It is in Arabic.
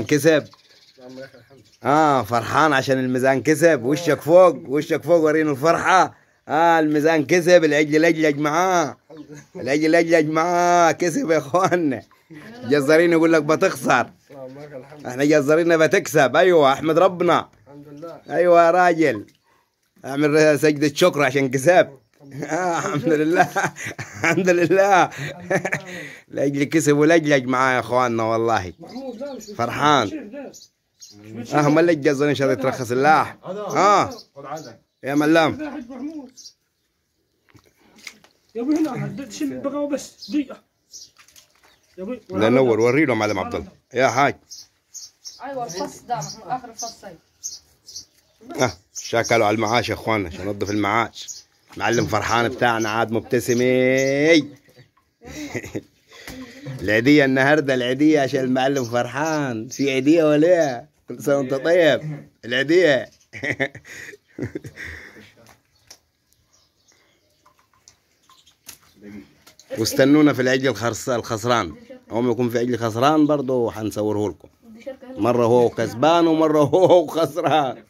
كسب. فرحان عشان الميزان كسب. وشك فوق، وشك فوق، ورينا الفرحة. الميزان كسب. العجل لجلج معاه، العجل لجلج معاه. كسب يا اخوانا. جزارين يقول لك بتخسر، احنا جزارين بتكسب. ايوه احمد ربنا. الحمد لله. ايوه يا راجل، اعمل سجدة شكر عشان كسب. الحمد لله. الحمد لله. لاجل كسب ولجلج معاه يا اخواننا والله. فرحان. هم اللي جزرين شرط يترخص اللاح. يا ملام يا ابوي هنا شيل البقاء بس دقيقة يا ابوي. لا نور، وري له معلم عبد الله يا حاج. ايوه الفص ده اخر الفص. ايوه شكلوا على المعاش يا اخوانا عشان ننظف المعاش. معلم فرحان بتاعنا عاد مبتسمي. العيدية النهارده، العيدية عشان المعلم فرحان. في عيدية ولا ايه؟ كل سنة وانت طيب. العيدية. واستنونا في العجل الخسران. هم يكون في عجل خسران برضه حنصوره لكم. مرة هو كسبان ومرة هو خسران.